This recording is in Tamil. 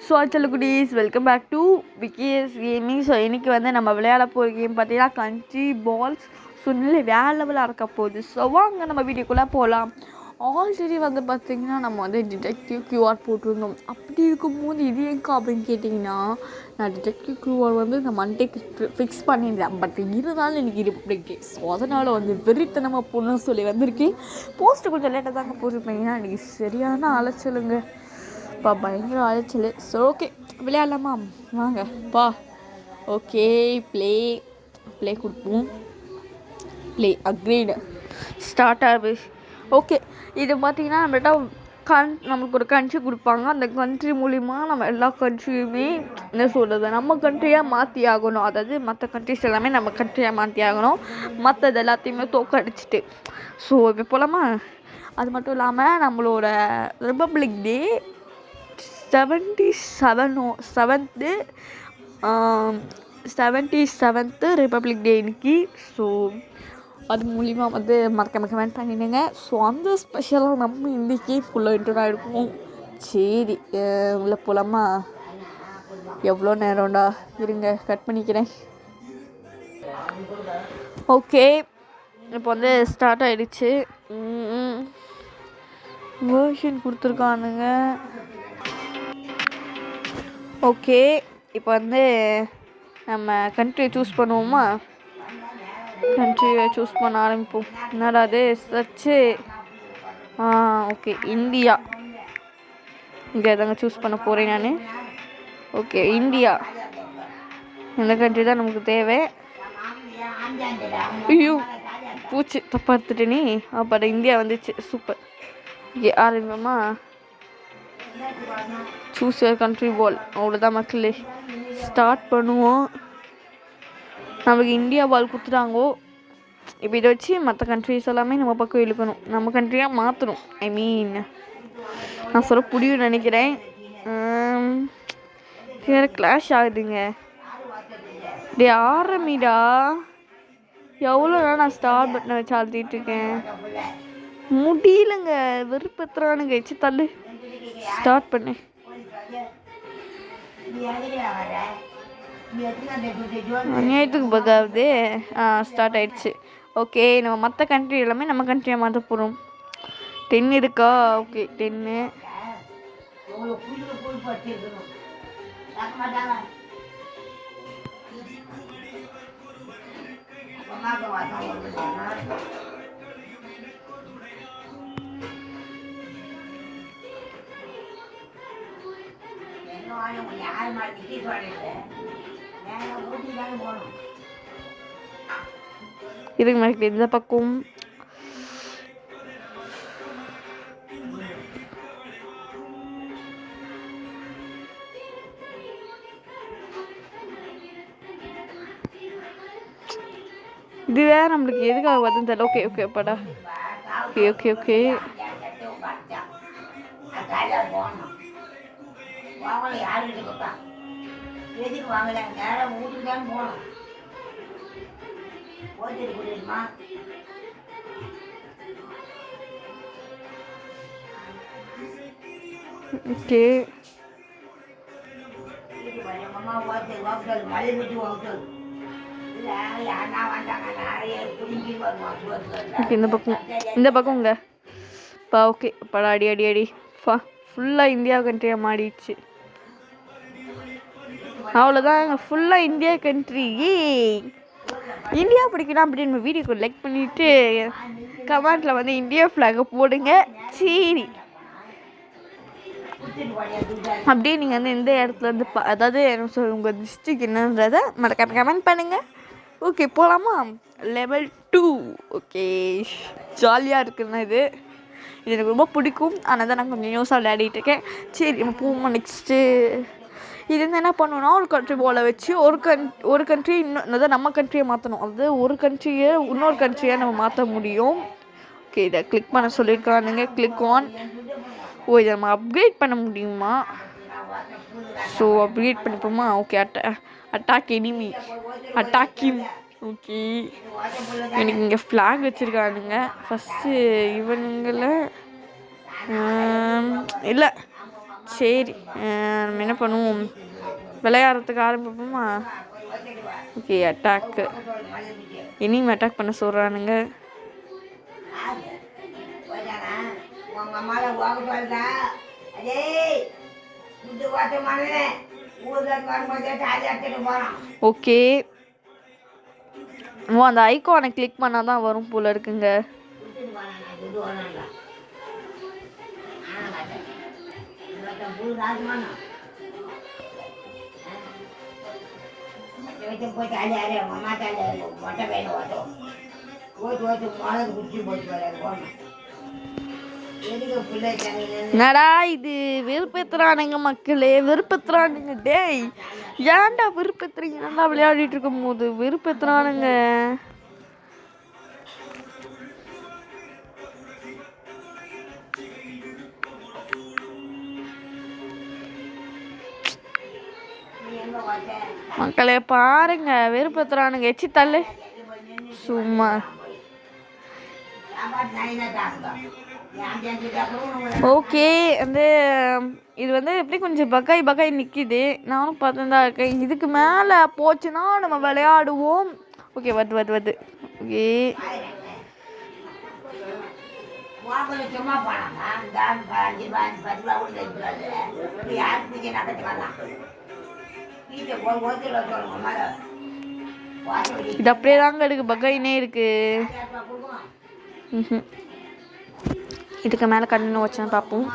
So cuties welcome back to VKS gaming. So இன்றைக்கி வந்து நம்ம விளையாட போகிற கேம் பார்த்தீங்கன்னா கண்ட்ரி பால்ஸ். ஸோ நல்ல வேற லெவலாக இருக்க போகுது. ஸோ வாங்க நம்ம வீடியோக்குள்ளே போகலாம். ஆல்ரெடி வந்து பார்த்திங்கன்னா நம்ம வந்து டிடெக்டிவ் கியூஆர் போட்டிருந்தோம். அப்படி இருக்கும்போது இது எங்கே அப்படின்னு கேட்டிங்கன்னா, நான் டிடெக்டிவ் கியூஆர் வந்து இந்த மண்டேக்கு ஃபிக்ஸ் பண்ணியிருந்தேன். பட் இருந்தாலும் எனக்கு ரிப்பப்ளிக் டே, ஸோ அதனால் வந்து வெறித்தனமாக போடணும்னு சொல்லி வந்திருக்கேன். போஸ்ட்டு கொஞ்சம் லேட்டாக தாங்க போட்டிருப்பீங்கன்னா எனக்கு சரியான அலைச்சலுங்க. இப்போ பயங்கர அலைச்சல். ஸோ ஓகே விளையாடலாமா? வாங்க பா. ஓகே ப்ளே கொடுப்போம். ப்ளே அக்ரீடு ஸ்டார்ட் ஆகுது. ஓகே இது பார்த்திங்கன்னா நம்மள்கிட்ட நம்மளுக்கு ஒரு கண்ட்ரி கொடுப்பாங்க. அந்த கண்ட்ரி மூலிமா நம்ம எல்லா கண்ட்ரியுமே என்ன சொல்கிறது, நம்ம கண்ட்ரியாக மாற்றி ஆகணும். அதாவது மற்ற கண்ட்ரிஸ் எல்லாமே நம்ம கண்ட்ரியாக மாற்றி ஆகணும், மற்றது எல்லாத்தையுமே தோக்கடிச்சிட்டு. ஸோ இப்போ போகலாமா? அது மட்டும் இல்லாமல் நம்மளோட ரிப்பப்ளிக் டே 77th ரிப்பப்ளிக் டே இன்னைக்கு. ஸோ அது மூலிமா வந்து மறக்காம கமெண்ட் பண்ணிடுங்க. ஸோ அந்த ஸ்பெஷலாக நம்ம இன்றைக்கி ஃபுல்லாக இன்ட்ரோடாக இருக்கும். சரி உள்ள போகலாமா? எவ்வளோ நேரம்டா, இருங்க கட் பண்ணிக்கிறேன். ஓகே இப்போ வந்து ஸ்டார்ட் ஆகிடுச்சு. வேர்ஷன் கொடுத்துருக்கானுங்க. ஓகே இப்போ வந்து நம்ம கண்ட்ரியை சூஸ் பண்ணுவோமா? கண்ட்ரியை சூஸ் பண்ண ஆரம்பிப்போம். என்னடா அது சர்ச்சு? Okay India. இங்கே தாங்க சூஸ் பண்ண போகிறேன் நான். ஓகே இந்தியா, இந்த கண்ட்ரி தான் நமக்கு தேவை. ஐயோ பூச்சி தப்பாக எடுத்துட்டேனே. அப்போ இந்தியா வந்துச்சு. சூப்பர். ஓகே ஆரம்பிப்போமா? Choose your country ball. அவ்வளோதான் மக்களே, ஸ்டார்ட் பண்ணுவோம். நமக்கு இந்தியா பால் கொடுத்துட்டாங்கோ. இப்போ இதை வச்சு மற்ற கண்ட்ரிஸ் எல்லாமே நம்ம பக்கம் இழுக்கணும், நம்ம கண்ட்ரியாக மாற்றணும். ஐ மீன் நான் சொல்ல புரியும் நினைக்கிறேன். வேறு கிளாஷ் ஆகுதுங்க. டே ஆரம்பிடா. எவ்வளோ நான் ஸ்டார்ட் பட்டனை வச்சு அழுத்திட்டுருக்கேன், முடியலங்க. வெறுப்பத்துறானுங்க. வச்சு தள்ளு, ஸ்டார்ட் பண்ணு. அநியாயத்துக்கு பதாவது ஸ்டார்ட் ஆயிடுச்சு. ஓகே நம்ம மற்ற கண்ட்ரி எல்லாமே நம்ம கண்ட்ரியை மாற்ற போகிறோம். 10 இருக்கா? ஓகே 10. இதுக்கு மேலே இந்த பக்கம் இது வேற நம்மளுக்கு எதுக்காக வருதுன்னு தெரியல. ஓகே ஓகே படா. ஓகே ஓகே ஓகே ஓகே இந்த பக்கம்ங்க பா. ஓகே படா. அடி ஃபுல்லாக இந்தியா கண்ட்ரியாக மாறிடுச்சு. அவ்வளோதான், ஃபுல்லாக இந்தியா கண்ட்ரி. இந்தியா பிடிக்கணும் அப்படின்னு வீடியோக்கு லைக் பண்ணிவிட்டு கமெண்ட்டில் வந்து இந்தியா ஃப்ளாகை போடுங்க. சரி அப்படியே நீங்கள் வந்து எந்த இடத்துல இருந்து அதாவது என்ன சொல்ல உங்கள் டிஸ்ட்ரிக் என்னன்றதை மறக்காம கமெண்ட் பண்ணுங்கள். ஓகே போகலாமா? லெவல் 2. ஓகே ஜாலியாக இருக்குதுண்ணா. இது எனக்கு ரொம்ப பிடிக்கும். ஆனால் தான் நான் கொஞ்சம் நியூஸாக விளையாடிட்டுருக்கேன். சரி நம்ம போவோம் நெக்ஸ்ட்டு. இது வந்து என்ன பண்ணணும்னா, ஒரு கண்ட்ரி பாலை வச்சு ஒரு கண்ட்ரி இன்னும் நம்ம கண்ட்ரியை மாற்றணும். அதாவது ஒரு கண்ட்ரியை இன்னொரு கண்ட்ரியாக நம்ம மாற்ற முடியும். ஓகே இதை கிளிக் பண்ண சொல்லியிருக்கானுங்க. Click on. இதை நம்ம அப்கிரேட் பண்ண முடியுமா? ஸோ அப்கிரேட் பண்ணிப்போமா? Okay attack enemy, attack him. Okay எனக்கு இங்கே ஃப்ளாக் வச்சுருக்கானுங்க. ஃபஸ்ட்டு இவனுங்களை இல்லை சரி நம்ம என்ன பண்ணுவோம், விளையாடுறதுக்கு ஆரம்பிப்போமா? Okay attack. இனியும் அட்டாக் பண்ண சொல்கிறானுங்க. ஓகே அந்த ஐகானை கிளிக் பண்ணால் தான் வரும் போல இருக்குங்க. என்னடா இது வெறுப்பேத்துறானுங்க மக்களே, வெறுப்பேத்துறானுங்க. டேய் ஏன்டா வெறுப்பேத்துறீங்க? நல்லா விளையாடிட்டு இருக்கும் போது வெறுப்பேத்துறானுங்க. மக்களே பாருங்க வெறுப்பேத்துறானுங்க. எச்சி தள்ளு சும்மா. ஓகே வந்து இது வந்து எப்படி கொஞ்சம் பக்காய் நிற்கிது. நானும் பார்த்துன்னு தான் இருக்கேன். இதுக்கு மேலே போச்சுன்னா நம்ம விளையாடுவோம். ஓகே வருது. ஓகே இது அப்படியே தாங்க இருக்கு, பக்காயினே இருக்கு. இதுக்கு மேலே கண்ணு வச்சேன்னு பார்ப்போம்.